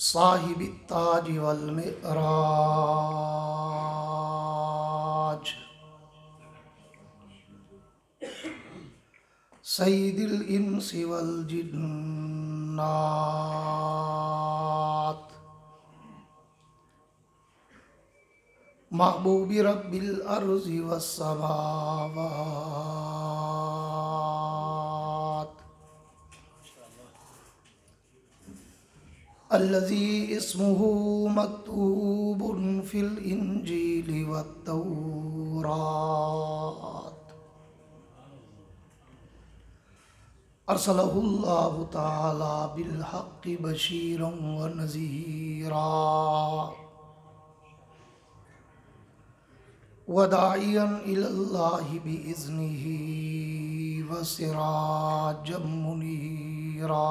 साहिबी ताज वल मिराज सय्यिदिल इंसी वल जिन्नात महबूबी रब्बिल अर्ज़ि वस समावात अल्लज़ी इस्मुहु मक्तूबुन फिल इंजीलि वत्तौरात अरसलहुल्लाहु तआला बिल हक़्क़ि बशीरन व नज़ीरा व दाइयन इलल्लाहि बिइज़्निही व सिराजम मुनीरा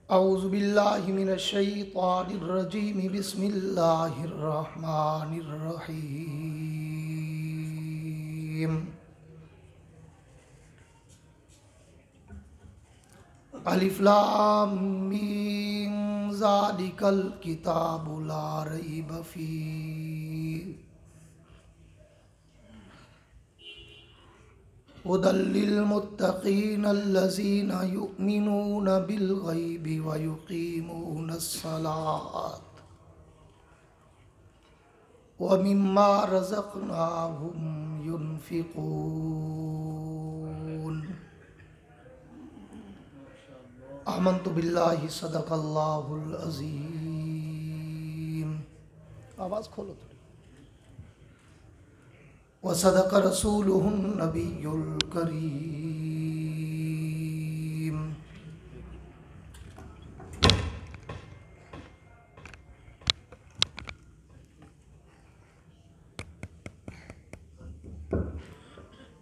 औज़ु बिल्लाहि मिनश शैतानिर रजीम बिस्मिल्लाहिर रहमानिर रहीम अलिफ लाम मीम ज़ालिकल किताबु ला रैब फीह हुदल लिल मुत्तक़ीन अल्लज़ीना युमिनून बिल गैबि व युक़ीमूनस सलात व मिम्मा रज़क़नाहुम युनफ़िक़ून आमन्तु बिल्लाहि सदक़ल्लाहुल अज़ीम। आवाज़ खोलो थोड़ी। व सदक़ रसूलुहुन नबियुल करीम।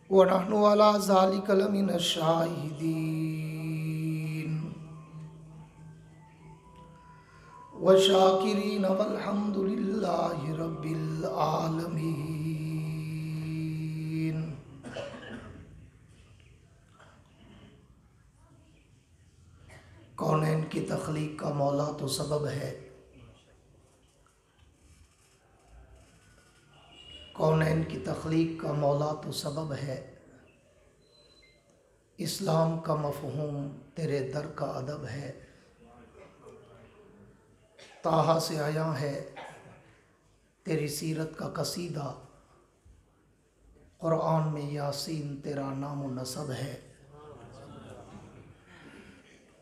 व नहनु अला ज़ालिका लमिनश शाहिदीन व शाकिरीन वल्हम्दुलिल्लाहि रब्बिल आलमीन। कौनैन की तख्लीक का मौला तो सबब है, कौनैन की तख्लीक का मौला तो सबब है, इस्लाम का मफ़हूम तेरे दर का अदब है। ताहा से आया है तेरी सीरत का कसीदा, क़ुरआन में यासीन तेरा नाम व नसब है।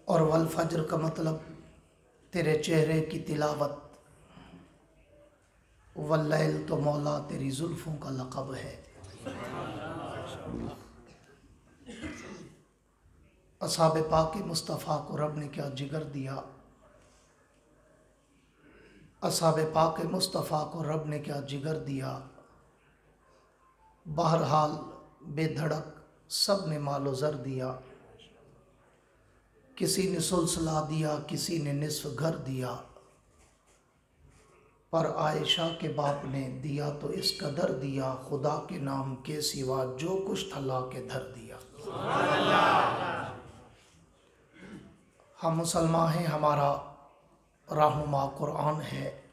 और वल फज्र का मतलब तेरे चेहरे की तिलावत, वल्लैल तो मौला तेरी जुल्फ़ों का लक़ब है। असहाब पाक मुस्तफ़ा को रब ने क्या जिगर दिया, असहाब पाक मुस्तफ़ा को रब ने क्या जिगर दिया। बहरहाल बेधड़क सब ने मालो ज़र दिया, किसी ने सुलसला दिया, किसी ने निस्फ़ घर दिया। पर आयशा के बाप ने दिया तो इस कदर दिया, खुदा के नाम के सिवा जो कुछ था ला के धर दिया। हम मुसलमान हैं, हमारा रहनुमा कुरान है,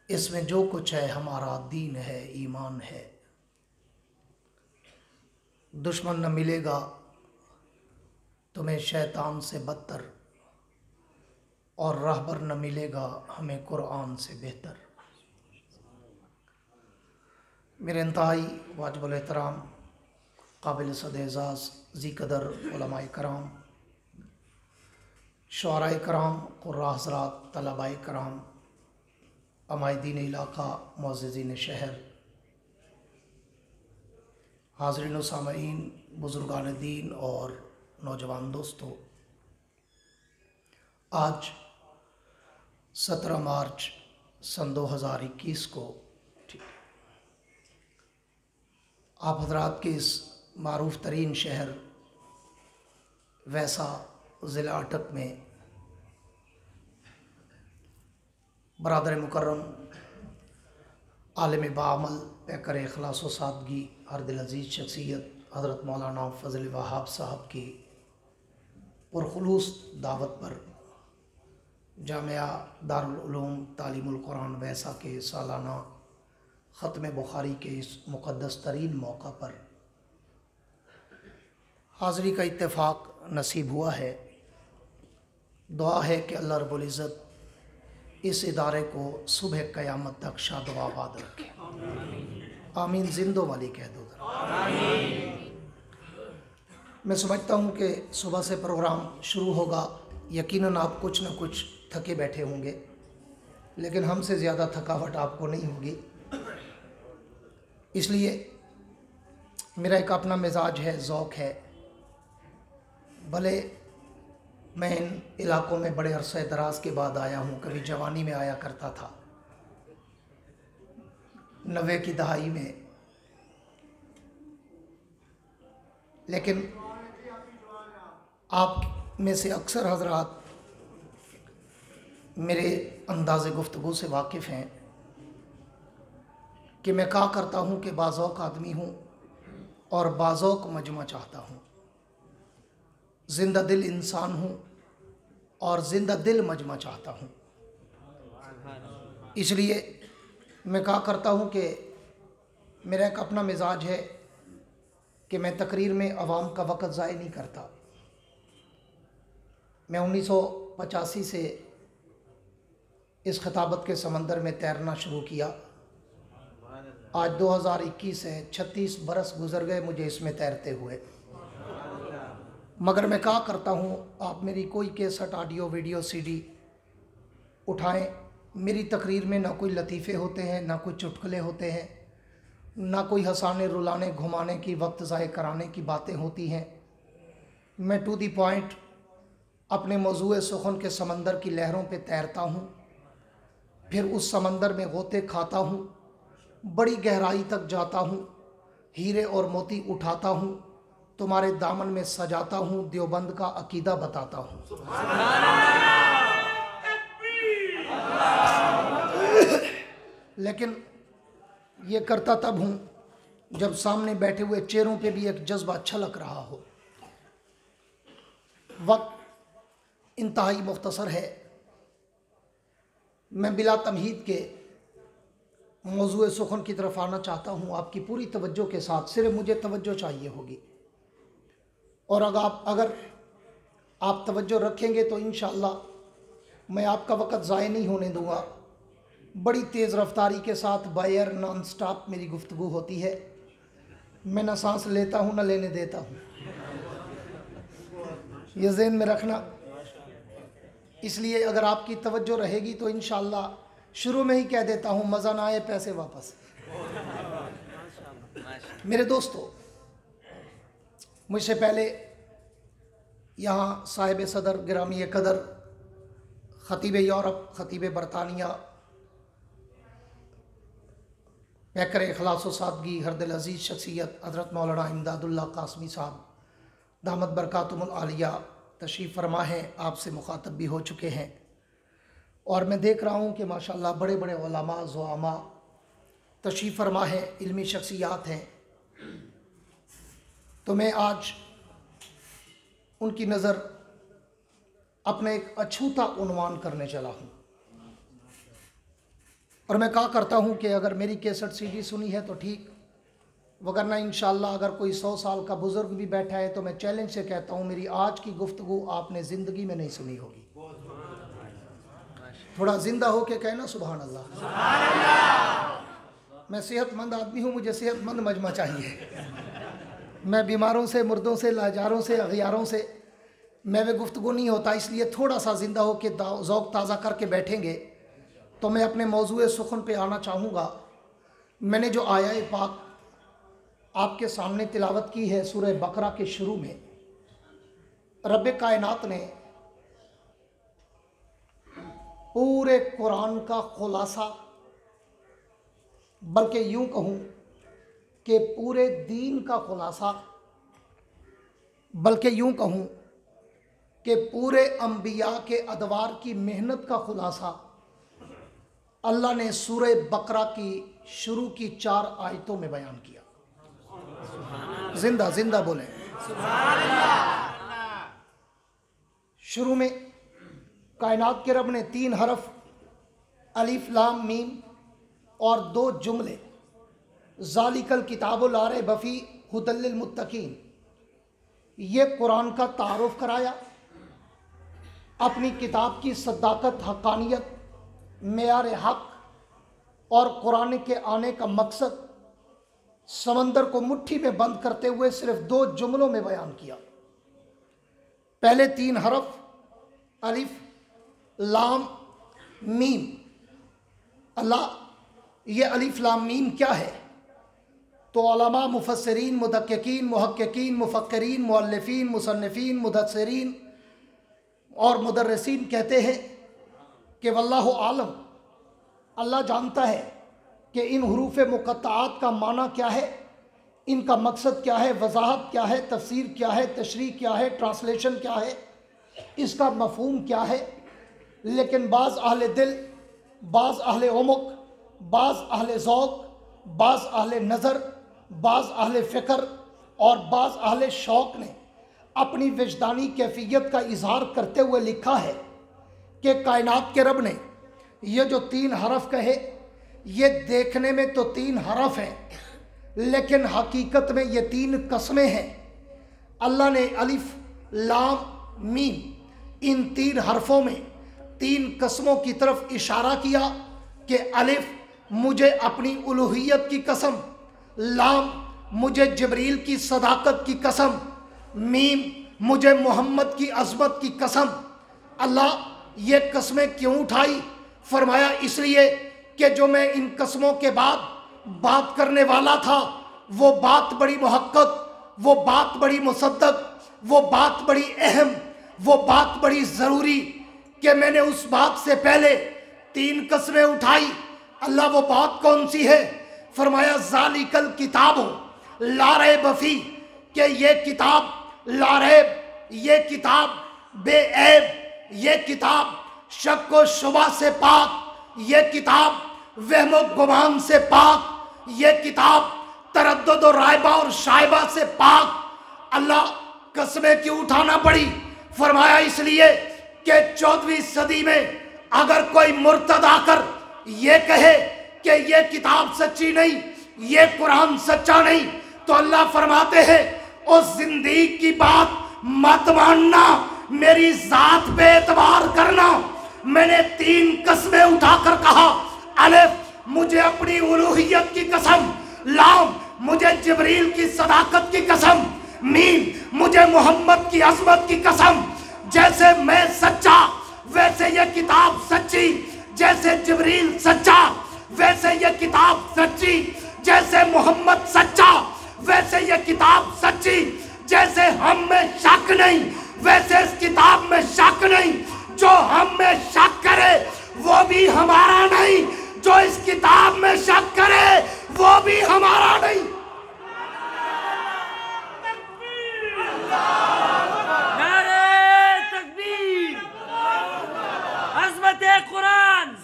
इसमें जो कुछ है हमारा दीन है, ईमान है। दुश्मन न मिलेगा तुम्हें शैतान से बदतर, और रहबर न मिलेगा हमें कुरान से बेहतर। मेरे इंतहाई वाजिबुल एहतराम काबिल सद-ए-एज़ाज़ ज़ी-क़दर उलमाए कराम, शुअराए कराम, क़ुर्रा हज़रात, तलबाए कराम, अमायदीन इलाक़ा, मुअज़्ज़िज़ीन शहर, हाज़रीन व सामईन, बुज़ुर्गान दीन और नौजवान दोस्तों, आज 17 मार्च सन 2021 को आप हज़रात के इस मारूफ़ तरीन शहर वैसा ज़िला अटक में बरादर मुकर्रम आलिम बाअमल पैकर इखलास व सादगी हर दिल अज़ीज़ शख्सियत हज़रत मौलाना फ़ज़ल वहाब साहब की पुरखुलूस दावत पर जामिया दारुल उलूम तालीमुल कुरान वैसा के सालाना ख़त्म बुखारी के इस मुक़द्दस तरीन मौका पर हाज़री का इत्तेफाक नसीब हुआ है। दुआ है कि अल्लाह रब्बुल इज़्ज़त इस इदारे को सुबह क़यामत तक शाद व आबाद रखे। आमीन। जिंदो वाली कह दो। मैं समझता हूँ कि सुबह से प्रोग्राम शुरू होगा, यकीनन आप कुछ न कुछ थके बैठे होंगे, लेकिन हमसे ज़्यादा थकावट आपको नहीं होगी। इसलिए मेरा एक अपना मिजाज है, ज़ौक़ है। भले मैं इन इलाक़ों में बड़े अरसे दराज के बाद आया हूँ, कभी जवानी में आया करता था, 90 की दहाई में, लेकिन आप में से अक्सर हज़रात मेरे अंदाज़े गुफ्तगू से वाकिफ़ हैं कि मैं कहा करता हूँ कि बाज़ौक़ आदमी हूँ और बाज़ौक़ मजमा चाहता हूँ। ज़िंदा दिल इंसान हूँ और ज़िंदा दिल मजमा चाहता हूँ। इसलिए मैं कहा करता हूँ कि मेरा एक अपना मिजाज है कि मैं तकरीर में अवाम का वक़्त ज़ाय नहीं करता। मैं 1985 से इस खिताबत के समंदर में तैरना शुरू किया। आज 2021 है, 36 बरस गुज़र गए मुझे इसमें तैरते हुए। मगर मैं कहा करता हूँ, आप मेरी कोई कैसेट, ऑडियो, वीडियो, सीडी उठाएं, मेरी तकरीर में ना कोई लतीफ़े होते हैं, ना कोई चुटकुले होते हैं, ना कोई हंसाने रुलाने घुमाने की, वक्त ज़ाय कराने की बातें होती हैं। मैं टू दी पॉइंट अपने मौज़ूए सुखन के समंदर की लहरों पे तैरता हूँ, फिर उस समंदर में गोते खाता हूँ, बड़ी गहराई तक जाता हूँ, हीरे और मोती उठाता हूँ, तुम्हारे दामन में सजाता हूँ, देवबंद का अकीदा बताता हूँ। लेकिन ये करता तब हूँ जब सामने बैठे हुए चेहरों पे भी एक जज्बा छलक रहा हो। वक्त इंतहाई मुख्तसर है। मैं बिला तमहीद के मौज़ूए सुखन की तरफ आना चाहता हूँ आपकी पूरी तवज्जो के साथ। सिर्फ मुझे तवज्जो चाहिए होगी, और अगर आप तवज्जो रखेंगे तो इंशाअल्लाह मैं आपका वक़्त ज़ाय नहीं होने दूँगा। बड़ी तेज़ रफ्तारी के साथ बायर नॉन स्टॉप मेरी गुफ्तगू होती है। मैं ना सांस लेता हूँ ना लेने देता हूँ, ये ज़हन में रखना। इसलिए अगर आपकी तवज्जो रहेगी तो इंशाअल्लाह शुरू में ही कह देता हूँ, मज़ा ना आए पैसे वापस। मेरे दोस्तों, मुझसे पहले यहाँ साहिब सदर गिरामी कदर ख़तीब यूरोप, ख़तीब बरतानिया, पैकर इखलास व सादगी, हरदिल अज़ीज़ शख्सियत हज़रत मौलाना इमदादुल्लाह कासमी साहब दामत बरकातुहुल आलिया तशरीफ़ फरमा हैं, आपसे मुखातब भी हो चुके हैं। और मैं देख रहा हूँ कि माशाअल्लाह बड़े बड़े उलमा ज़ुआमा तशरीफ़ फरमा हैं, इल्मी शख्सियात हैं। तो मैं आज उनकी नज़र अपने एक अछूता उन्वान करने चला हूँ। और मैं कहा करता हूँ कि अगर मेरी कैसेट सीडी सुनी है तो ठीक, वगरना इंशाअल्लाह अगर कोई 100 साल का बुज़ुर्ग भी बैठा है तो मैं चैलेंज से कहता हूँ, मेरी आज की गुफ्तगू आपने ज़िंदगी में नहीं सुनी होगी। थोड़ा ज़िंदा हो के कहना सुभान अल्लाह। मैं सेहतमंद आदमी हूँ, मुझे सेहतमंद मजमा चाहिए। मैं बीमारों से, मुर्दों से, लाचारों से, अगियारों से मैं वे गुफ्तगू नहीं होता। इसलिए थोड़ा सा ज़िंदा हो के ज़ौक़ ताज़ा करके बैठेंगे तो मैं अपने मौज़ूए सुखन पे आना चाहूँगा। मैंने जो आया पाक आपके सामने तिलावत की है सूरह बकरा के शुरू में, रब्बे कायनात ने पूरे कुरान का खुलासा, बल्कि यूँ कहूँ कि पूरे दीन का खुलासा, बल्कि यूँ कहूँ कि पूरे अंबिया के अदवार की मेहनत का खुलासा अल्लाह ने सूरह बकरा की शुरू की 4 आयतों में बयान किया। जिंदा जिंदा बोलें। शुरू में कायनात के रब ने 3 हरफ अलिफ लाम मीम और 2 जुमले ज़ालिकल किताबुल ला रैब फ़ीह हुदल लिल मुत्तकीन, ये कुरान का तारुफ कराया, अपनी किताब की सद्दाकत, हक़ानियत, मेयार हक़ और कुरान के आने का मकसद समंदर को मुट्ठी में बंद करते हुए सिर्फ 2 जुमलों में बयान किया। पहले 3 हरफ अलिफ लाम मीम। अल्लाह, ये अलिफ लाम मीम क्या है? तो उलमा, मुफस्सिरीन, मुदक्किकीन, मुहक्किकीन, मुफक्किरीन, मुअल्लिफीन, मुसन्निफीन, मुदस्सिरीन और मुदर्रिसीन कहते हैं कि वल्लाहु आलम, अल्लाह जानता है कि इन हुरूफ मुक़त्तआत का माना क्या है, इनका मकसद क्या है, वजाहत क्या है, तफसीर क्या है, तशरीह क्या है, ट्रांसलेशन क्या है, इसका मफहूम क्या है। लेकिन बाज़ अहले दिल, बाज़ अहले उमुक, बाज़ अहले ज़ौक़, बाज़ अहले नज़र, बाज़ अहले फ़िक्र और बाज़ अहले शौक़ ने अपनी विजदानी कैफियत का इजहार करते हुए लिखा है कि कायनात के रब ने ये जो 3 हरफ कहे, ये देखने में तो 3 हरफ हैं, लेकिन हकीकत में ये 3 कस्में हैं। अल्लाह ने अलिफ लाम मीम इन 3 हरफों में 3 कस्मों की तरफ इशारा किया कि अलिफ मुझे अपनी उलूहियत की कसम, लाम मुझे जिब्रील की सदाकत की कसम, मीम मुझे मोहम्मद की अज़मत की कसम। अल्लाह, ये कस्में क्यों उठाई? फरमाया इसलिए कि जो मैं इन कस्मों के बाद बात करने वाला था, वो बात बड़ी मुहक्कक, वो बात बड़ी मुसद्दक, वो बात बड़ी अहम, वो बात बड़ी ज़रूरी कि मैंने उस बात से पहले 3 कस्में उठाई। अल्लाह, वो बात कौन सी है? फरमाया ज़ालिकल किताबु ला रैब फ़ीह, कि ये किताब ला रैब, ये किताब बेऐब, ये किताब शक व शुबा से पाक, ये किताब वहम व गुमान से पाक, ये किताब तरद्दुद और रायबा और शायबा से पाक। अल्लाह, कसमें क्यों उठाना पड़ी? फरमाया इसलिए कि 14वीं सदी में अगर कोई मुर्तद आकर ये कहे कि ये किताब सच्ची नहीं, ये कुरान सच्चा नहीं, तो अल्लाह फरमाते हैं उस जिंदगी की बात मत मानना, मेरी जात पे एतबार करना। मैंने 3 कस्में उठाकर कहा, अलिफ मुझे अपनी उलूहियत की कसम, लाम मुझे जिब्रील की सदाकत की कसम, मीम मुझे मोहम्मद की अज़मत की कसम। जैसे मैं सच्चा वैसे ये किताब सच्ची, जैसे जिब्रील सच्चा वैसे ये किताब सच्ची, जैसे मोहम्मद सच्चा वैसे ये किताब सच्ची। जैसे हम में शक नहीं वैसे इस किताब में शक नहीं। जो हम में शक करे वो भी हमारा नहीं, जो इस किताब में शक करे वो भी हमारा नहीं। नारे तकबीर, अज़मत कुरान।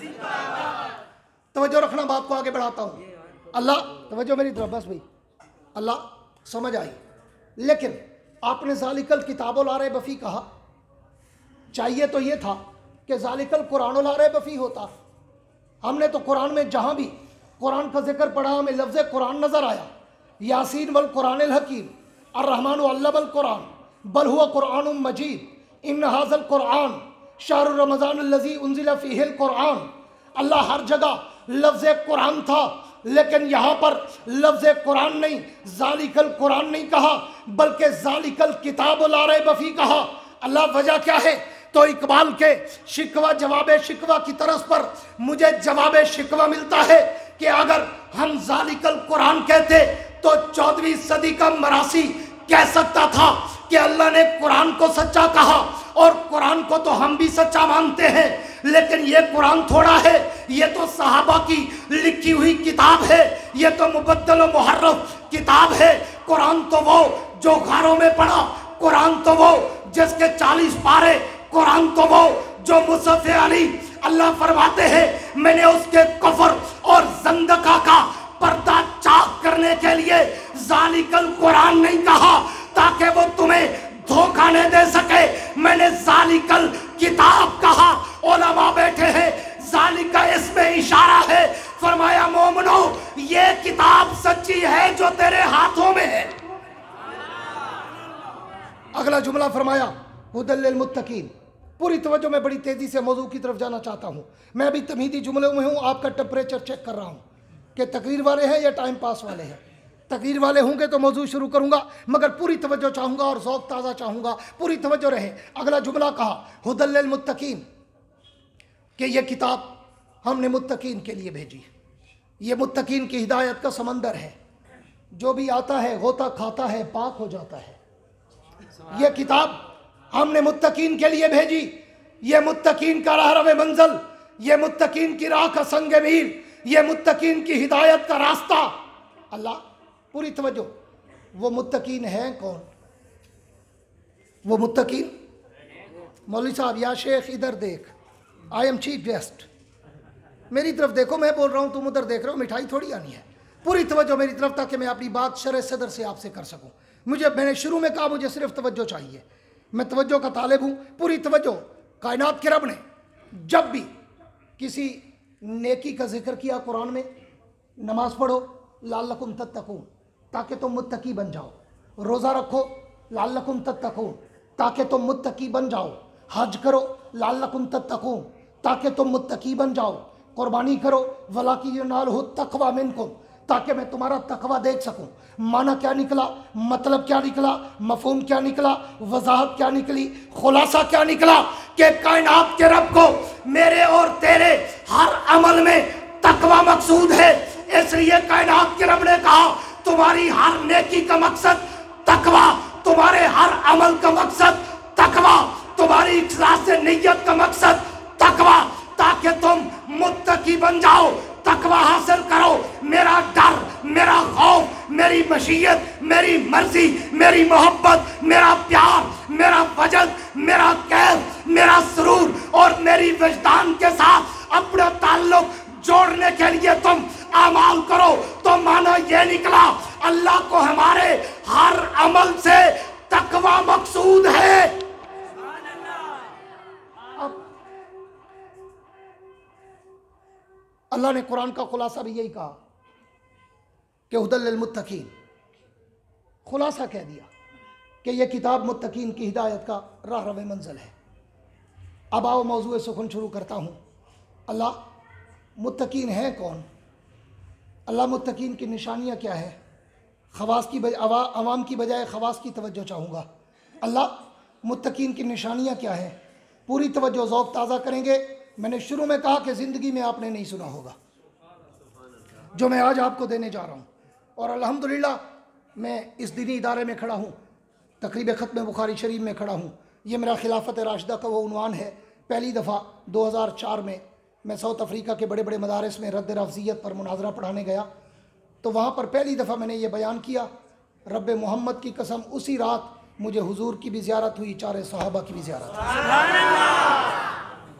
तवज्जो रखना, बात को आगे बढ़ाता हूँ। अल्लाह, तवज्जो मेरी तरफ, बस भाई, अल्लाह समझ आई। लेकिन आपने ज़ालिकल किताबुल ला रैब फ़ीह कहा, चाहिए तो ये था कि ज़ालिकल कुरानुल ला रैब फ़ीह होता। हमने तो कुरान में जहाँ भी कुरान का जिक्र पढ़ा, हमें लफ्ज़ कुरान नज़र आया, यासीन वल कुरानिल हकीम, अर्रहमान अल्लमल कुरान, बल हुवा कुरानुम मजीद, इन्न हाज़ल कुरान शहरु रमज़ानिल्लज़ी उन्ज़िला फ़ीहिल कुरान। अल्लाह, हर जगह लफ्ज़ कुरान था, लेकिन यहाँ पर लफ्ज़ कुरान नहीं, ज़ालिकल कुरान नहीं कहा, बल्कि ज़ालिकल किताबुल ला रैब फ़ीह कहा। अल्लाह, वजह क्या है? तो इकबाल के शिकवा जवाब शिकवा की तरफ पर मुझे जवाब शिकवा मिलता है कि अगर हम ज़ालिकल कुरान कहते तो 14वीं सदी का मरासी कह सकता था कि अल्लाह ने कुरान को सच्चा कहा, और कुरान को तो हम भी सच्चा मानते हैं, लेकिन ये कुरान थोड़ा है, ये तो सहाबा की लिखी हुई किताब है, ये तो मुबद्दल और मुहर्रफ किताब है। कुरान तो वो जो घरों में पढ़ा, कुरान तो वो जिसके 40 पारे, कुरान तो वो जो मुसफ़े अली। अल्लाह फरमाते हैं मैंने उसके कुफ्र और ज़ंदका का पर्दा चाक करने के लिए ज़ालिकल कुरान नहीं कहा, ताकि वो तुम्हें धोखा नहीं दे सके। मैंने जालिकल किताब कहा, उलमा बैठे हैं, जालिका इसमें इशारा है। फरमाया मोमनो ये किताब सच्ची है जो तेरे हाथों में है। अगला जुमला फरमाया हुदल लिल मुत्तकीन। पूरी तवज्जो, मैं बड़ी तेजी से मौजू की तरफ जाना चाहता हूं। मैं अभी तमहीदी जुमले में हूं, आपका टेम्परेचर चेक कर रहा हूं कि तकरीर वाले हैं या टाइम पास वाले हैं। तकरीर वाले होंगे तो मौजू शुरू करूंगा, मगर पूरी तवज्जो चाहूंगा और ज़ौक़ ताज़ा चाहूंगा, पूरी तवज्जो रहे। अगला जुमला कहा हुदल लिल मुत्तकीन, कि यह किताब हमने मुत्तकीन के लिए भेजी। ये मुत्तकीन की हिदायत का समंदर है, जो भी आता है गोता खाता है, पाक हो जाता है। यह किताब हमने मुत्तकीन के लिए भेजी। ये मुत्तकीन का राह मंजिल, ये मुत्तकीन की राह का संग मील, ये मुत्तकीन की हिदायत का रास्ता। अल्लाह, पूरी तवज्जो, वो मुत्तकीन है कौन? वो मुत्तकीन, मौलवी साहब या शेख इधर देख, आई एम चीफ गेस्ट, मेरी तरफ देखो, मैं बोल रहा हूं तुम उधर देख रहे हो, मिठाई थोड़ी आनी है। पूरी तवज्जो मेरी तरफ, ताकि मैं अपनी बात शरह सदर से आपसे कर सकूं। मैंने शुरू में कहा मुझे सिर्फ तवज्जो चाहिए, मैं तवज्जो का तालिब हूं। पूरी तवज्जो। कायनात के रब ने जब भी किसी नेकी का जिक्र किया कुरान में, नमाज पढ़ो लाल्लकुम तत्तकून, ताकि तुम मुत्तकी बन जाओ। रोज़ा रखो लाल्लकुम तत्तकून, ताकि तुम मुत्तकी बन जाओ। हज करो लाल्लकुम तत्तकून, ताकि तुम मुत्तकी बन जाओ। कुर्बानी करो वलाकी यनालहु तक़वा मिनकुम, ताकि मैं तुम्हारा तकवा देख सकूं। माना क्या निकला, मतलब क्या निकला, मफहूम क्या निकला, वजाहत क्या निकली, खुलासा क्या निकला कि कायनात के रब को मेरे और तेरे हर अमल में तकवा मकसूद है। इसलिए कायनात के रब ने कहा तुम्हारी हर नेकी का मकसद तकवा, तुम्हारे हर अमल का मकसद तकवा, तुम्हारी इखलास से नियत का मकसद तकवा, ताकि तुम मुत्तकी बन जाओ, तकवा हासिल करो। मेरा डर, मेरा खौफ, मेरी मशीयत, मेरी मर्जी, मेरी मोहब्बत, मेरा प्यार, मेरा वजन, मेरा कैफ, मेरा सुरूर और मेरी विजदान के साथ अपना ताल्लुक जोड़ने के लिए तुम अमाल करो। तो माना ये निकला अल्लाह को हमारे हर अमल से तकवा मकसूद है। अल्लाह ने कुरान का खुलासा भी यही कहा कि हुदल लिल मुत्तकीन, खुलासा कह दिया कि यह किताब मुत्तकीन की हिदायत का राह मंजिल है। अब आओ मौजूद सुखन शुरू करता हूँ। अल्लाह, मुत्तकीन है कौन? अल्लाह, मुत्तकीन की निशानियाँ क्या है? खवास की अवाम की बजाय खवास की तवज्जो चाहूँगा। अल्लाह, मुत्तकीन की निशानियाँ क्या है? पूरी तवज्जो, ज़ौक़ ताज़ा करेंगे। मैंने शुरू में कहा कि ज़िंदगी में आपने नहीं सुना होगा जो मैं आज आपको देने जा रहा हूँ। और अल्हम्दुलिल्लाह मैं इस दीनी इदारे में खड़ा हूँ, तकरीब ख़त्म बुखारी शरीफ में खड़ा हूँ। ये मेरा खिलाफत राशिदा का वो उन्वान है। पहली दफ़ा 2004 में मैं साउथ अफ्रीका के बड़े बड़े मदारिस में रद्द रफ़ज़ियत पर मुनाजरा पढ़ाने गया, तो वहाँ पर पहली दफ़ा मैंने ये बयान किया, रब मोहम्मद की कसम उसी रात मुझे हुजूर की भी ज़ियारत हुई, 4 सहाबा की भी ज़ियारत हुई।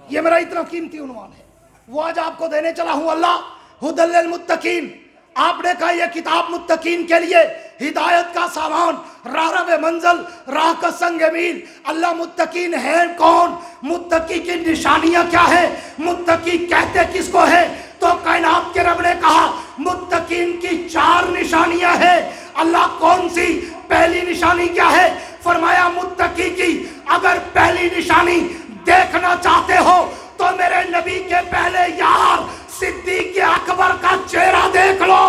ये मेरा इतना कीमती उन्वान है, वो आज आपको देने चला हूँ। अल्लाह, हुदल लिल मुत्तकीन, आपने कहा यह किताब मुत्तकीन के लिए हिदायत का सामान, राह मंजिल, राह का संग मील। अल्लाह, मुत्तकीन है कौन? मुत्तकी की निशानियां क्या है? मुत्तकी कहते किसको है? तो कायनात के रब ने कहा मुत्तकीन की 4 निशानियां हैं। अल्लाह, कौन सी? पहली निशानी क्या है? फरमाया मुत्तकी की अगर पहली निशानी देखना चाहते हो तो मेरे नबी के पहले यार सिद्दीक अकबर का चेहरा देख लो।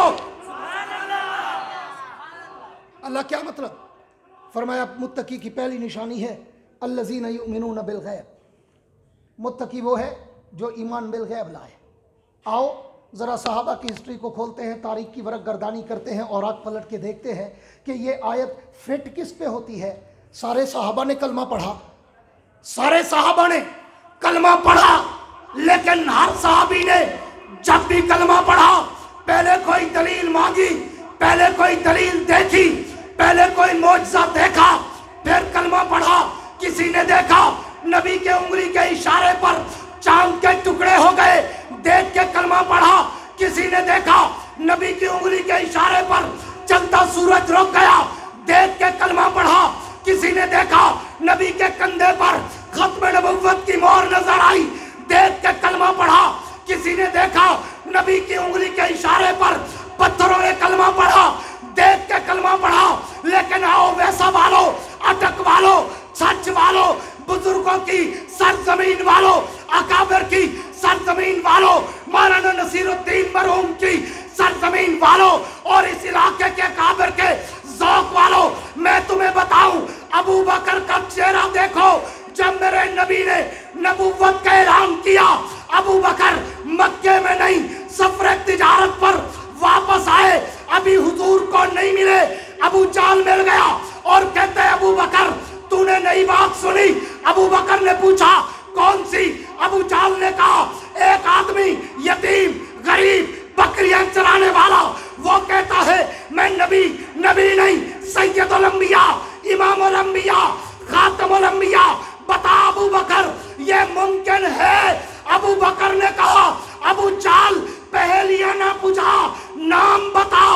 अल्लाह, क्या मतलब? फरमाया मुत्तकी की पहली निशानी है अल्लज़ीना युमिनूना बिल गैब। मुत्तकी वो है जो ईमान बिल गैब लाए। आओ ज़रा सहाबा की हिस्ट्री को खोलते हैं, तारीख की वरक गर्दानी करते हैं और आग पलट के देखते हैं कि ये आयत फिट किस पे होती है। सारे सहाबा ने कलमा पढ़ा, सारे सहाबा ने कलमा पढ़ा, लेकिन हर सहाबी ने जब भी कलमा पढ़ा पहले कोई दलील मांगी, पहले कोई दलील देखी, पहले कोई मौजज़ा देखा, फिर कलमा पढ़ा। किसी ने देखा नबी के उंगली के इशारे पर चांद के टुकड़े हो गए, देख के कलमा पढ़ा। किसी ने देखा नबी की उंगली के इशारे पर चलता सूरज रुक गया, देख के कलमा पढ़ा। किसी ने देखा नबी के कंधे पर खत्म नबुव्वत की मोहर नजर आई, देख के कलमा पढ़ा। किसी ने देखा नबी की उंगली के इशारे पर पत्थरों ने कलमा पढ़ा, देख के कलमा पढ़ा। लेकिन आओ वैसा वालों, अटक वालों, सच वालों, बुजुर्गों की सरजमीन वालों, अकाबिर की सरजमीन वालों, मौलाना नसीरुद्दीन मरहूम की सरजमीन वालों और इस इलाके के अकाबिर के ज़ौक़ वालों, मैं तुम्हें बताऊं, अबू बकर का चेहरा देखो। जब मेरे नबी ने नबुव्वत का ऐलान किया, अबू बकर मक्के में नहीं सफर तिजारत पर वापस आए, अभी हुजूर को नहीं मिले। अबू जाल मिल गया और कहते हैं अबू बकर तूने नई बात सुनी? अबू बकर ने पूछा कौन सी? अबू जाल ने कहा एक आदमी यतीम गरीब बकरियां चराने वाला, वो कहता है मैं नबी नहीं सैयदुल अंबिया, इमामुल अंबिया, खातमुल अंबिया। बता अबू बकर ये मुमकिन है? अबू बकर ने कहा अबू जाल पहेलियां ना पूछा, नाम बता,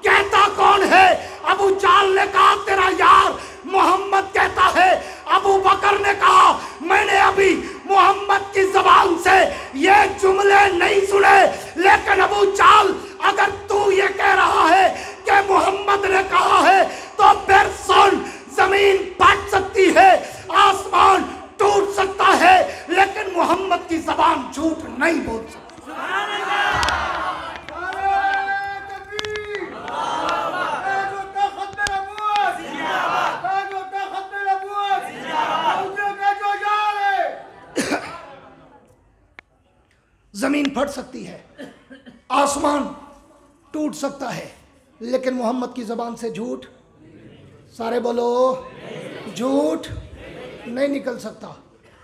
कहता कौन है? अबू जाल ने कहा तेरा यार मोहम्मद कहता है। अबू बकर ने कहा मैंने अभी मोहम्मद की जबान से ये जुमले नहीं सुने, लेकिन अबू जाल अगर तू ये कह रहा है कि मोहम्मद ने कहा है तो फिर सुन, जमीन फट सकती है, आसमान टूट सकता है, लेकिन मोहम्मद की जबान झूठ नहीं बोल सकती। जमीन फट सकती है, आसमान टूट सकता है, लेकिन मोहम्मद की जबान से झूठ, सारे बोलो, झूठ नहीं निकल सकता।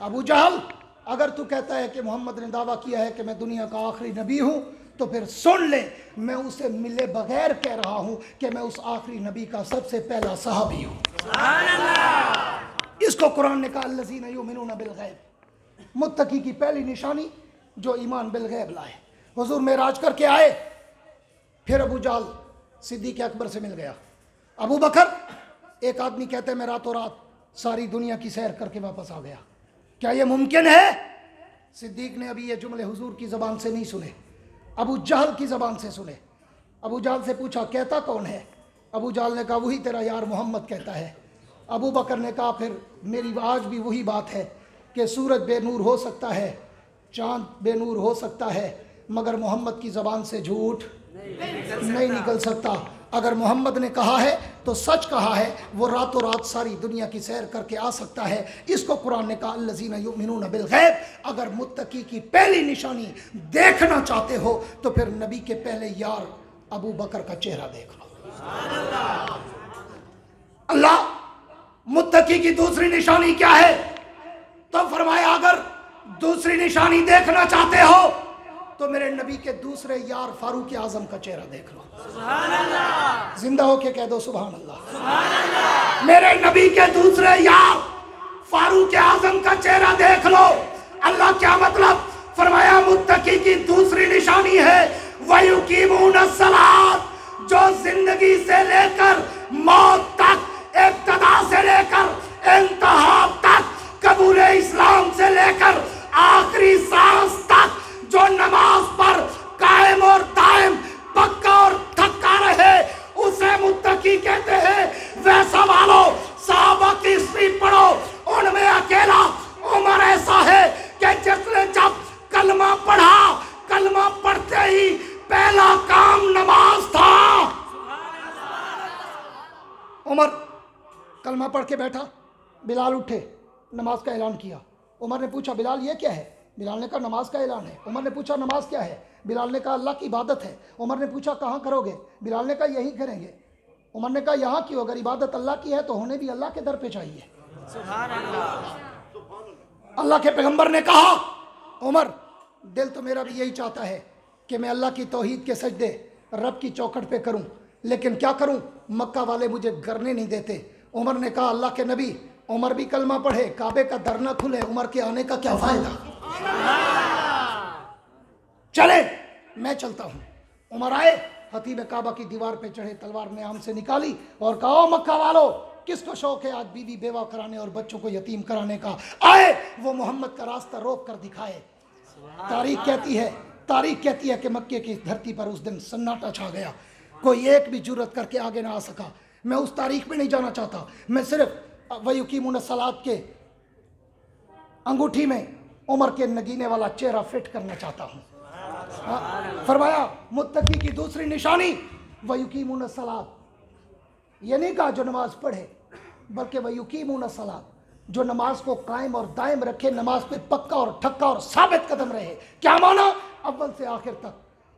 अबू जहल अगर तू कहता है कि मोहम्मद ने दावा किया है कि मैं दुनिया का आखिरी नबी हूं, तो फिर सुन ले, मैं उसे मिले बगैर कह रहा हूं कि मैं उस आखिरी नबी का सबसे पहला सहाबी हूं। इसको कुरान ने कहा अल्लज़ीना युमिनूना बिल गैब, मुत्तकी की पहली निशानी जो ईमान बिल गैब लाए। हुजूर मेराज करके आए, फिर अबू जाल सिद्दीक़ अकबर से मिल गया। अबू बकर, एक आदमी कहते हैं मैं रातों रात सारी दुनिया की सैर करके वापस आ गया, क्या यह मुमकिन है? सिद्दीक़ ने अभी ये जुमले हुजूर की ज़बान से नहीं सुने, अबू जहल की ज़बान से सुने। अबू जहल से पूछा कहता कौन है? अबू जहल ने कहा वही तेरा यार मोहम्मद कहता है। अबू बकर ने कहा फिर मेरी आज भी वही बात है कि सूरज बेनूर हो सकता है, चांद बेनूर हो सकता है, मगर मोहम्मद की ज़बान से झूठ नहीं निकल सकता। अगर मोहम्मद ने कहा है तो सच कहा है, वो रातों रात सारी दुनिया की सैर करके आ सकता है। इसको कुरान ने कहा अल्लज़ीना युमिनूना बिल गैब। अगर मुत्तकी की पहली निशानी देखना चाहते हो तो फिर नबी के पहले यार अबू बकर का चेहरा देख लो। अल्लाह मुत्तकी की दूसरी निशानी क्या है? तो फरमाया अगर दूसरी निशानी देखना चाहते हो तो मेरे नबी के दूसरे यार फारूक आजम का चेहरा देख लो। जिंदा होके कह दो सुभान अल्लाह। मेरे नबी के दूसरे यार फारूक आजम का चेहरा देख लो। अल्लाह क्या मतलब? फरमाया मुत्तकी की दूसरी निशानी है वयुकीमून सलात, जो जिंदगी से लेकर मौत तक, इब्तिदा से लेकर इंतहा तक, कबूल इस्लाम से लेकर आखिरी सांस तक जो नमाज पर कायम और दायम, पक्का और थक्का रहे, उसे मुत्तकी कहते हैं। वैसा वालों सहाबा की हिस्ट्री पढ़ो, उनमें अकेला उमर ऐसा है कि जिसने जब कलमा पढ़ा, कलमा पढ़ते ही पहला काम नमाज था। उमर कलमा पढ़ के बैठा, बिलाल उठे, नमाज का ऐलान किया। उमर ने पूछा बिलाल ये क्या है? बिलाल ने कहा नमाज का ऐलान है। उमर ने पूछा नमाज क्या है? बिलाल ने कहा अल्लाह की इबादत है। उमर ने पूछा कहाँ करोगे? बिलाल ने कहा यहीं करेंगे। उमर ने कहा यहाँ क्यों? अगर इबादत अल्लाह की है तो होने भी अल्लाह के दर पे चाहिए। सुभान अल्लाह। अल्लाह के पैगंबर ने कहा उमर दिल तो मेरा भी यही चाहता है कि मैं अल्लाह की तौहीद के सजदे रब की चौखट पे करूं, लेकिन क्या करूं, मक्का वाले मुझे करने नहीं देते। उमर ने कहा अल्लाह के नबी, उमर भी कलमा पढ़े, काबे का दर न खुले, उमर के आने का क्या फायदा? चले मैं चलता हूं। उमर आए, हतीब काबा की दीवार पे चढ़े, तलवार ने आम से निकाली और कहा मक्का वालों किसको शौक है आज बीवी बेवा कराने और बच्चों को यतीम कराने का? आए वो मोहम्मद का रास्ता रोक कर दिखाए। तारीख कहती है कि मक्के की धरती पर उस दिन सन्नाटा छा गया, कोई एक भी जुर्रत करके आगे ना आ सका। मैं उस तारीख में नहीं जाना चाहता, मैं सिर्फ वयुकीमुन सलात के अंगूठी में उमर के नगीने वाला चेहरा फिट करना चाहता हूँ। फरमाया मुत्तकी की दूसरी निशानी वयुकीमुन सलात, ये नहीं कहा जो नमाज पढ़े, बल्कि वयुकीमुन सलात, जो नमाज को कायम और दायम रखे, नमाज पे पक्का और ठक्का और साबित कदम रहे। क्या माना? अव्वल से आखिर तक,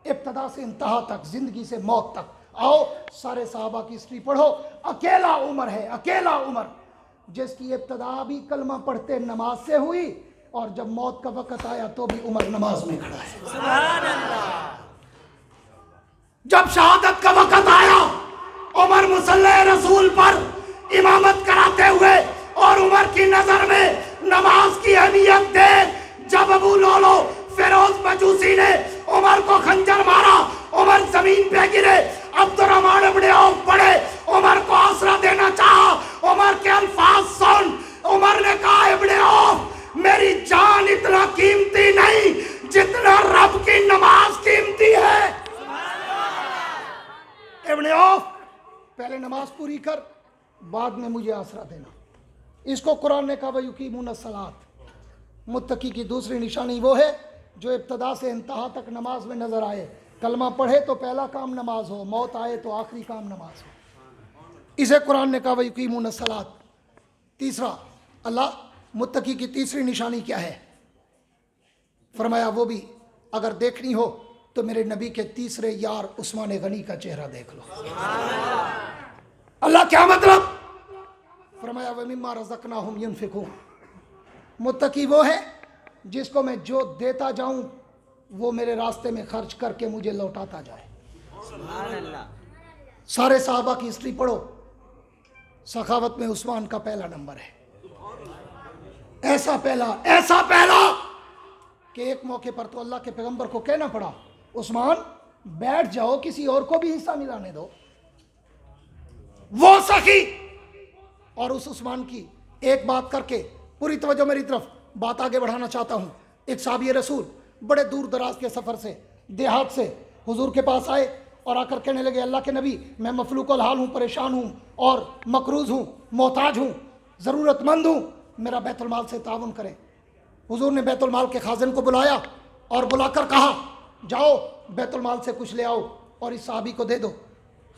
इब्तदा से इंतहा तक, जिंदगी से मौत तक। आओ सारे सहाबा की हिस्ट्री पढ़ो। अकेला उमर है, अकेला उमर, जिसकी इब्तदा भी कलमा पढ़ते नमाज से हुई और जब मौत का वक्त आया तो भी उमर नमाज में खड़ा है। सुभान अल्लाह। जब शहादत का वक्त आया उमर मुसल्ले रसूल पर इमामत कराते हुए, और उमर की नजर में नमाज की अहमियत देख जब अबू लोलो फिरोज मजूसी ने उमर को खंजर मारा, उमर जमीन पे गिरे, अब्दुर्रहमान इब्ने औफ पड़े, उमर को आसरा देना चाहा। उमर के अल्फाज सुन, उमर ने कहा इब्ने औफ मेरी जान इतना कीमती नहीं जितना रब की नमाज कीमती है। इब्ने औफ पहले नमाज पूरी कर, बाद में मुझे आसरा देना। इसको कुरान ने कहा वयुकीमुन सलात। मुत्तकी की दूसरी निशानी वो है जो इब्तदा से इंतहा तक नमाज में नजर आए। कलमा पढ़े तो पहला काम नमाज हो, मौत आए तो आखिरी काम नमाज हो। इसे कुरान ने कहा वयुकीमुन सलात। तीसरा, अल्लाह मुत्तकी की तीसरी निशानी क्या है? फरमाया वो भी अगर देखनी हो तो मेरे नबी के तीसरे यार उस्मान गनी का चेहरा देख लो। अल्लाह क्या मतलब? फरमाया वमिम्मा रज़क़नाहुम युनफ़िक़ून। मुत्तकी वो है जिसको मैं जो देता जाऊं वो मेरे रास्ते में खर्च करके मुझे लौटाता जाए। सुभान अल्लाह। सारे साहबा की हिस्ट्री पढ़ो, सखावत में उस्मान का पहला नंबर है। ऐसा पहला कि एक मौके पर तो अल्लाह के पैगंबर को कहना पड़ा, उस्मान बैठ जाओ, किसी और को भी हिस्सा मिलाने दो। वो सखी और उस उस्मान की एक बात करके पूरी तवज्जो मेरी तरफ, बात आगे बढ़ाना चाहता हूं। एक साहबी रसूल बड़े दूर दराज के सफर से, देहात से हुजूर के पास आए और आकर कहने लगे अल्लाह के नबी मैं मफलूकुल हाल हूं, परेशान हूं और मकरूज हूं, मोहताज हूं, ज़रूरतमंद हूं, मेरा बैतुल माल से ताउन करें। हुजूर ने बैतुल माल के खाजिन को बुलाया और बुलाकर कहा जाओ बैतुल माल से कुछ ले आओ और इस साहबी को दे दो।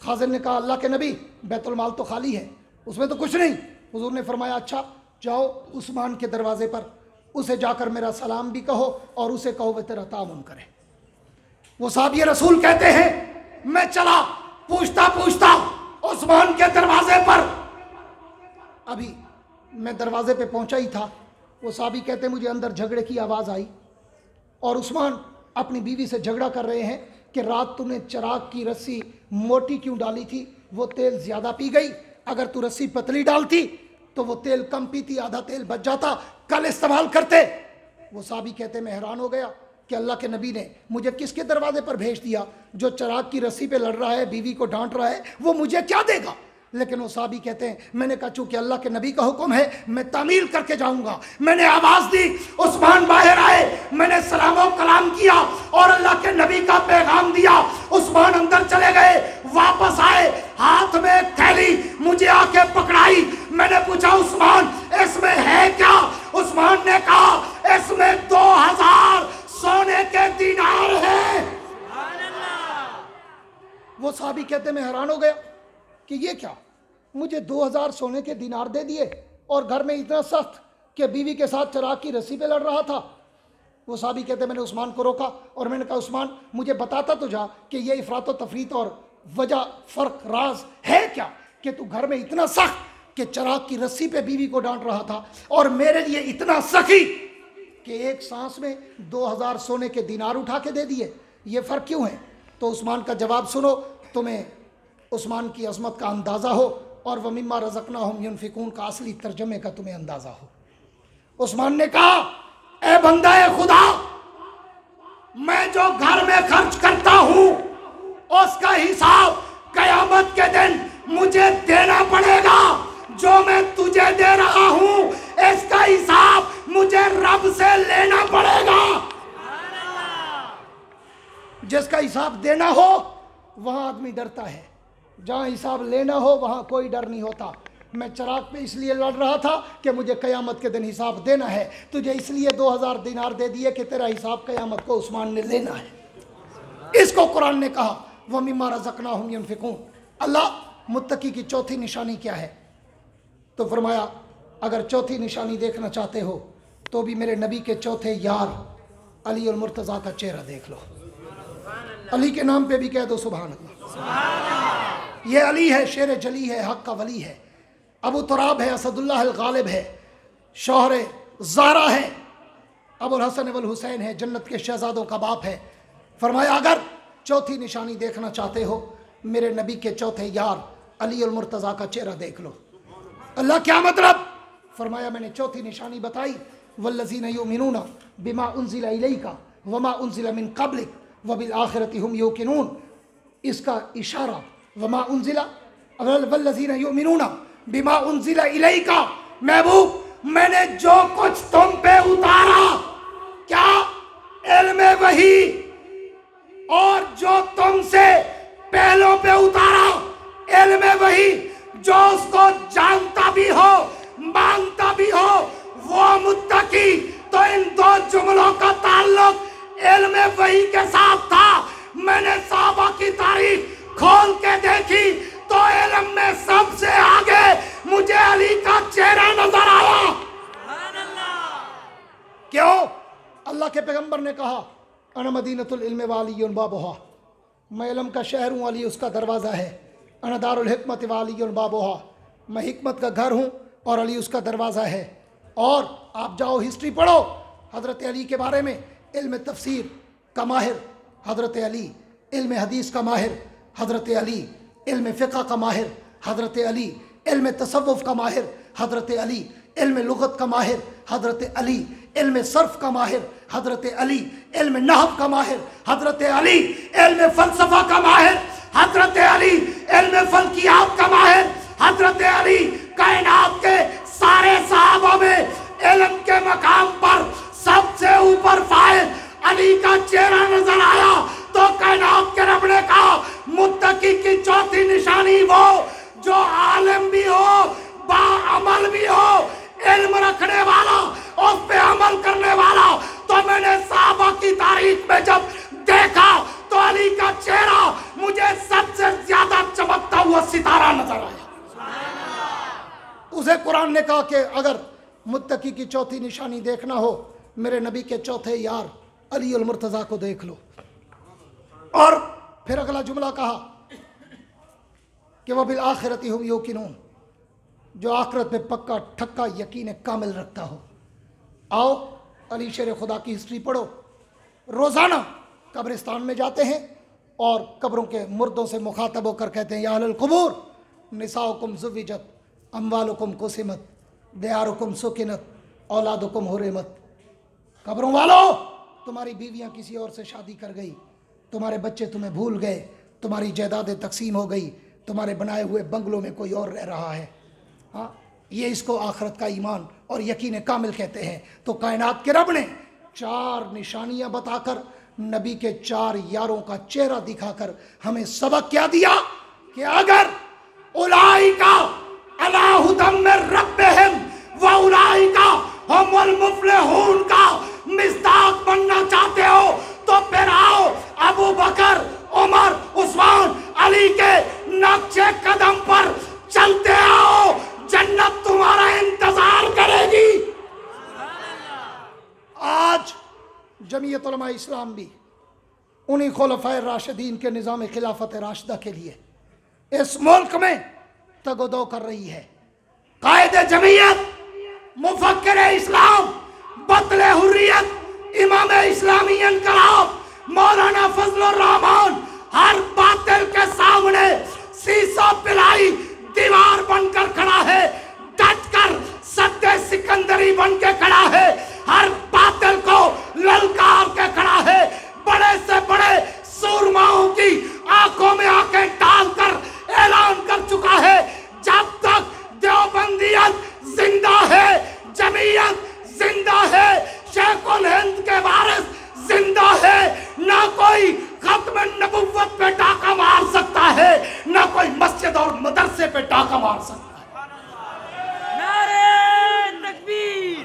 खाजिन ने कहा अल्लाह के नबी बैतुल माल तो खाली है, उसमें तो कुछ नहीं। हुजूर ने फरमाया अच्छा जाओ उस्मान के दरवाजे पर, उसे जाकर मेरा सलाम भी कहो और उसे कहो वह तेरा ताउन करे। वो साहबी रसूल कहते हैं मैं चला पूछता पूछता उस्मान के दरवाजे पर, अभी मैं दरवाजे पे पहुंचा ही था, वो साहबी कहते मुझे अंदर झगड़े की आवाज़ आई और उस्मान अपनी बीवी से झगड़ा कर रहे हैं कि रात तूने चिराग की रस्सी मोटी क्यों डाली थी, वो तेल ज़्यादा पी गई, अगर तू रस्सी पतली डालती तो वो तेल कम पीती, आधा तेल बच जाता, कल इस्तेमाल करते। वो साहबी कहते मैं हैरान हो गया कि अल्लाह के नबी ने मुझे किसके दरवाजे पर भेज दिया, जो चिराग की रस्सी पे लड़ रहा है, बीवी को डांट रहा है, वो मुझे क्या देगा। लेकिन वो साहबी कहते हैं मैंने कहा चूंकि अल्लाह के नबी का हुक्म है मैं तामील करके जाऊंगा। मैंने आवाज दी, उस्मान बाहर आए, मैंने सलाम और कलाम किया और अल्लाह के नबी का पैगाम दिया। उस्मान अंदर चले गए, वापस आए, हाथ में थैली, मुझे आके पकड़ाई। मैंने पूछा उस्मान इसमें है क्या? उस्मान ने कहा इसमें 2000 सोने के दीनार है। वो साहबी कहते मैं हैरान हो गया कि ये क्या, मुझे 2000 सोने के दीनार दे दिए और घर में इतना सख्त कि बीवी के साथ चिराग की रस्सी पे लड़ रहा था। वो साहबी कहते मैंने उस्मान को रोका और मैंने कहा उस्मान मुझे बताता तो जा कि ये इफरात व तफरीत और वजह फ़र्क राज है क्या कि तू घर में इतना सख्त कि चिराग की रस्सी पे बीवी को डांट रहा था और मेरे लिए इतना सखी कि एक सांस में 2000 सोने के दीनार उठा के दे दिए, ये फ़र्क क्यों है? तो उस्मान का जवाब सुनो, तुम्हें उस्मान की अज़मत का अंदाज़ा हो और वमिम्मा रज़क़नाहुम युनफ़िक़ून का असली तर्जमे का तुम्हें अंदाज़ा हो। उस्मान ने कहा ए बंदा खुदा, मैं जो घर में खर्च करता हूँ उसका हिसाब क़यामत के दिन मुझे देना पड़ेगा। रहा हूं, इसका हिसाब मुझे रब से लेना पड़ेगा। जिसका हिसाब देना हो वहां आदमी डरता है, जहां हिसाब लेना हो वहां कोई डर नहीं होता। मैं चिराग पे इसलिए लड़ रहा था कि मुझे कयामत के दिन हिसाब देना है, तुझे इसलिए 2000 दिनार दे दिए कि तेरा हिसाब कयामत को उस्मान ने लेना है। इसको कुरान ने कहा वह मिम्मा रज़क़नाहुम युनफ़िक़ून। अल्लाह मुत्तकी की चौथी निशानी क्या है? तो फरमाया अगर चौथी निशानी देखना चाहते हो तो भी मेरे नबी के चौथे यार अली और मुर्तज़ा का चेहरा देख लो। अली के नाम पे भी कह दो सुभान अल्लाह। ये अली है, शेर जली है, हक का वली है, अबू तुराब है, असदुल्लाह अल गालिब है, शौहर ज़ारा है, अबुल हसन वल हुसैन है, जन्नत के शहजादों का बाप है। फरमाया अगर चौथी निशानी देखना चाहते हो मेरे नबी के चौथे यार अली और मुर्तज़ा का चेहरा देख लो। अल्लाह क्या मतलब? फरमाया मैंने चौथी निशानी बताई, वल्लज़ीना युमिनूना बिमा उन्ज़िला इलैका वमा उन्ज़िला मिन क़ब्लिक व बिल आखिरति हुम युक़िनून। इसका इशारा वमा उन्ज़िला वल्लज़ीना युमिनूना बिमा उन्ज़िला इलैका, महबूब मैंने जो कुछ तुम पे उतारा, क्या इल्म वही, और जो तुमसे पहलों पे उतारा इल्म वही, जो उसको जानता भी हो मानता भी हो वो मुत्तकी। तो इन दो जुमलों का ताल्लुक इल्म वही के साथ था। मैंने साहबा की तारीख खोल के देखी तो इल्म में सबसे आगे मुझे अली का चेहरा नजर आया। क्यों? अल्लाह के पैगंबर ने कहा अना मदीनतुल इल्म वालियुन बाबुहा, मैं इल्म का शहर हूँ, अली उसका दरवाज़ा है। अना दारुल हिकमत वालियुन बाबुहा, मैं हिकमत का घर हूँ और अली उसका दरवाज़ा है। और आप जाओ हिस्ट्री पढ़ो हज़रत अली के बारे में, इल्म तफसीर का माहिर हज़रत अली, इल्म हदीस का माहिर हज़रत अली, इल्म फ़िक़्ह का माहिर हज़रत अली, इल्म तसव्वुफ़ का माहिर हज़रत अली, इल्म लुग़त का माहिर हज़रत अली, इल्म सर्फ़ का माहिर हज़रत अली, इल्म नहव का माहिर हज़रत अली, इल्म फ़लसफ़ा का माहिर हज़रत अली, इल्म फ़ल्कियात का माहिर हज़रत अली। कायनात के सारे सहाबा में इल्म के मकाम पर सबसे ऊपर फाइल अली का चेहरा नजर आया। तो कायनात के रब ने कहा मुत्तकी की चौथी निशानी वो जो आलिम भी हो, बाअमल भी हो, इल्म रखने वाला, उस पे अमल करने वाला। तो मैंने साहबा की तारीख में जब देखा तो अली का चेहरा मुझे सबसे ज्यादा चमकता हुआ सितारा नजर आया। उसे कुरान ने कहा कि अगर मुत्तकी की चौथी निशानी देखना हो मेरे नबी के चौथे यार अली और मुर्तज़ा को देख लो। और फिर अगला जुमला कहा कि वह बिल आखिरति हुम युक़िनून, जो आखिरत में पक्का ठक्का यकीन कामिल रखता हो। आओ अली शेर खुदा की हिस्ट्री पढ़ो। रोज़ाना कब्रिस्तान में जाते हैं और कब्रों के मुर्दों से मुखातब होकर कहते हैं या अहलल कुबूर निसाउकुम ज़ुव्विजत अम्वालुकुम कुसिमत दियारुकुम सुकिनत औलादुकुम हुरिमत। कब्रों वालों, तुम्हारी बीवियां किसी और से शादी कर गई, तुम्हारे बच्चे तुम्हें भूल गए, तुम्हारी जायदादें तकसीम हो गई, तुम्हारे बनाए हुए बंगलों में कोई और रह रहा है। हाँ, ये इसको आखिरत का ईमान और यकीन कामिल कहते हैं। तो कायनात के रब ने चार निशानियां बताकर नबी के चार यारों का चेहरा दिखाकर हमें सबक क्या दिया कि अगर उलाइका अला हुदम मिन रब्बिहिम व उलाइका हुमुल मुफ्लिहून का मिस्दाक बनना चाहते हो तो फिर आओ अबू बकर, उमर, उस्मान, अली के नक्शे कदम पर चलते आओ, जन्नत तुम्हारा इंतजार करेगी। आज जमीयत उलमा इस्लाम भी उन्हीं खुलफाए राशिदीन के निज़ाम खिलाफत राशिदा के लिए इस मुल्क में तगोदो कर रही है। कायदे जमीयत, मुफक्किर इस्लाम, बतले हुर्रियत, इमाम इस्लामी इनकलाब मौलाना फजलुर रहमान हर बातिल के सामने शीशा पिलाई दीवार बनकर खड़ा है, डटकर सद्दे सिकंदरी बन के खड़ा है, हर बातिल को ललकार के खड़ा है, बड़े से बड़े सूरमाओं की आंखों में आंखें डालकर ऐलान कर चुका है जब तक देवबंदियत जिंदा है जमीयत जिंदा है, शेखुल हिंद के वारिस जिंदा है। ना कोई खत्म नबुव्वत पे डाका मार सकता है, ना कोई मस्जिद और मदरसे पे डाका मार सकता है। नारे तकबीर,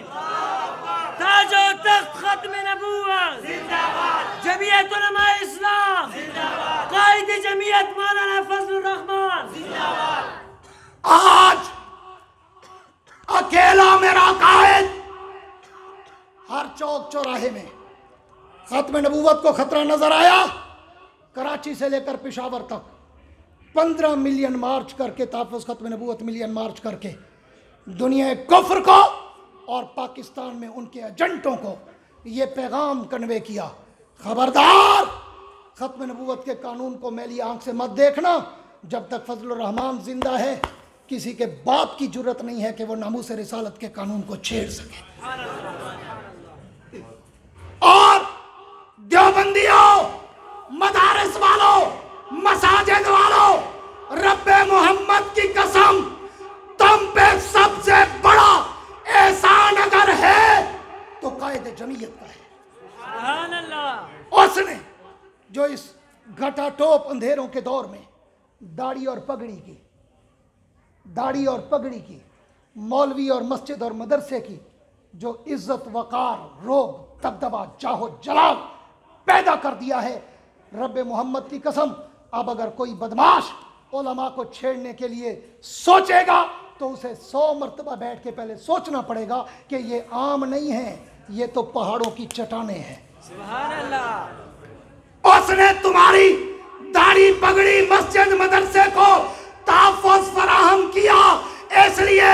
ताजो तख्त खत्म नबूवत जिंदाबाद, जमीयत उलमा इस्लाम जिंदाबाद, कायदे जमीयत मौलाना फजलुर रहमान जिंदाबाद। आज अकेला मेरा कायद हर चौक चौराहे में खत्म नबूवत को खतरा नजर आया। कराची से लेकर पेशावर तक 15 मिलियन मार्च करके, ताफ़ुज़ खत्म नबूवत मिलियन मार्च करके दुनिया कुफ्र को और पाकिस्तान में उनके एजेंटों को ये पैगाम कन्वे किया, खबरदार खत्म नबूवत के कानून को मैली आंख से मत देखना। जब तक फजलुर रहमान जिंदा है, किसी के बाप की जुर्रत नहीं है कि वो नामूस रिसालत के कानून को छेड़ सके। और देवबंदियों, मदारिस वालों, मसाजिद वालों, रब्बे मोहम्मद की कसम, तुम पे सबसे बड़ा एहसान अगर है तो कायदे जमीयत का है। सुभान अल्लाह। उसने जो इस घटाटोप अंधेरों के दौर में दाढ़ी और पगड़ी की, मौलवी और मस्जिद और मदरसे की जो इज्जत, वकार, रोब, दबदबा, चाहो जलाल पैदा कर दिया है, रब्बे मोहम्मद की कसम, अब अगर कोई बदमाश उलमा को छेड़ने के लिए सोचेगा तो उसे 100 मरतबा बैठ के पहले सोचना पड़ेगा कि ये आम नहीं है, ये तो पहाड़ों की चट्टानें हैं। सुभान अल्लाह। उसने तुम्हारी दाढ़ी, पगड़ी, मस्जिद, मदरसे को ताफ़ुज़ फराहम किया, इसलिए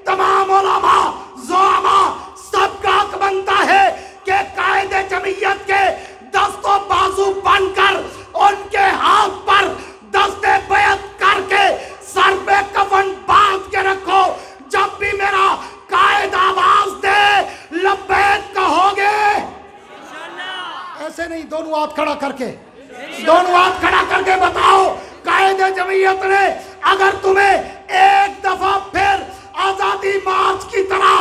तमाम उलमा, ज़ुआमा सबका हक बनता है कि कायदे जमीयत के दस्तों बाजू बनकर उनके हाथ पर दस्ते बैत करके सर पे कफन बांध के रखो। जब भी मेरा कायद आवाज दे लब्बैक कहोगे। ऐसे नहीं, दोनों हाथ खड़ा करके बताओ, कायदे जमीयत ने अगर तुम्हें एक दफा फिर आजादी मार्च की तरह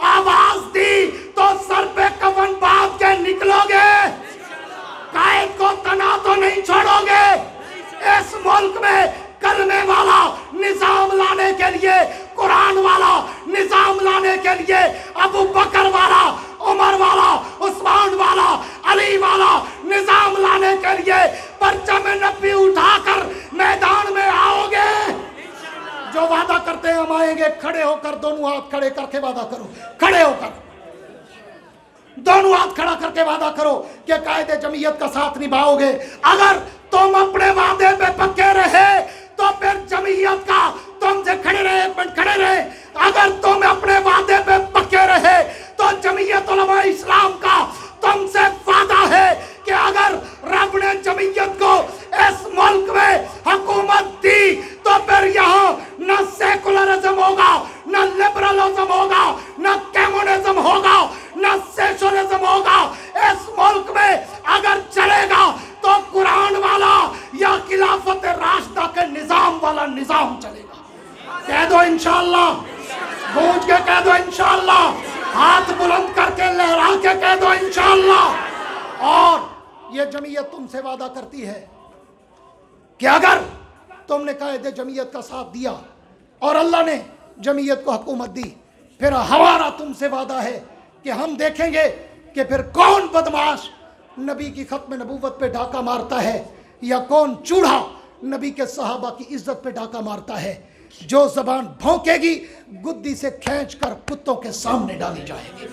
आवाज दी तो सर पे कफन बांध के निकलोगे, कायद को तना तो नहीं छोड़ोगे। इस मुल्क में कलमे वाला निजाम लाने के लिए, कुरान वाला निजाम लाने के लिए, अबू बकर वाला, उमर वाला, उस्मान वाला, अली वाला निजाम लाने के लिए परचम नबी उठाकर मैदान में आओगे। जो वादा करते हैं हम आएंगे, खड़े होकर दोनों हाथ खड़े करके वादा करो, खड़े होकर दोनों हाथ खड़ा करके वादा करो कि कायदे जमीयत का साथ निभाओगे। अगर तुम अपने वादे पे पक्के रहे तो फिर जमीयत का तुमसे खड़े रहे, एक मिनट खड़े रहे। अगर तुम अपने वादे पे पक्के रहे तो जमीयत उलमा इस्लाम का तुमसे वादा है कि अगर रब ने जमीयत को इस मुल्क में हुकूमत दी तो फिर यहाँ न सेकुलरिज्म होगा, न लिबरलिज्म होगा, न कम्युनिज्म होगा, न सोशलिज्म होगा। इस मुल्क में अगर चलेगा तो कुरान वाला या खिलाफत राशिदा के निजाम वाला निजाम चलेगा। कह दो इंशाअल्लाह, गूंज के कह दो इंशाअल्लाह, हाथ बुलंद करके लहरा के कह दो इंशाअल्लाह। और ये जमीयत तुमसे वादा करती है कि अगर तुमने कायदे जमीयत का साथ दिया और अल्लाह ने जमीयत को हुकूमत दी, फिर हमारा तुमसे वादा है कि हम देखेंगे कि फिर कौन बदमाश नबी की खत्म नबूवत पे डाका मारता है या कौन चूड़ा नबी के सहाबा की इज्जत पे डाका मारता है। जो जबान भौंकेगी गुद्दी से खींचकर कुत्तों के सामने डाली जाएगी।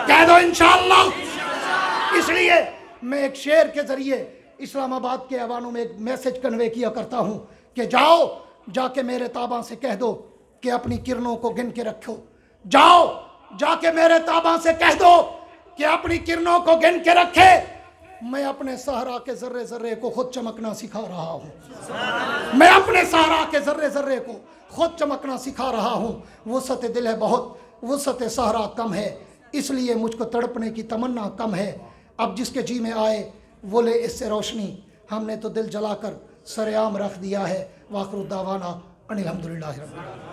कह दो इंशाअल्लाह। इसलिए मैं एक शेर के जरिए इस्लामाबाद के अवानों में एक मैसेज कन्वे किया करता हूँ कि जाओ जाके मेरे ताबा से कह दो कि अपनी किरणों को गिन के रखो। जाओ जाके मेरे ताबा से कह दो कि अपनी किरणों को गिन के रखे। मैं अपने सहरा के जर्रे जर्रे को खुद चमकना सिखा रहा हूँ। मैं अपने सहरा के जर्रे जर्रे को खुद चमकना सिखा रहा हूँ। वुसअत दिल है बहुत, वुसअत सहरा कम है, इसलिए मुझको तड़पने की तमन्ना कम है। अब जिसके जी में आए वो ले इससे रोशनी, हमने तो दिल जलाकर सरेआम रख दिया है। वाखिर दावाना अनिल हम्दुलिल्लाहि रब्बिल आलमीन।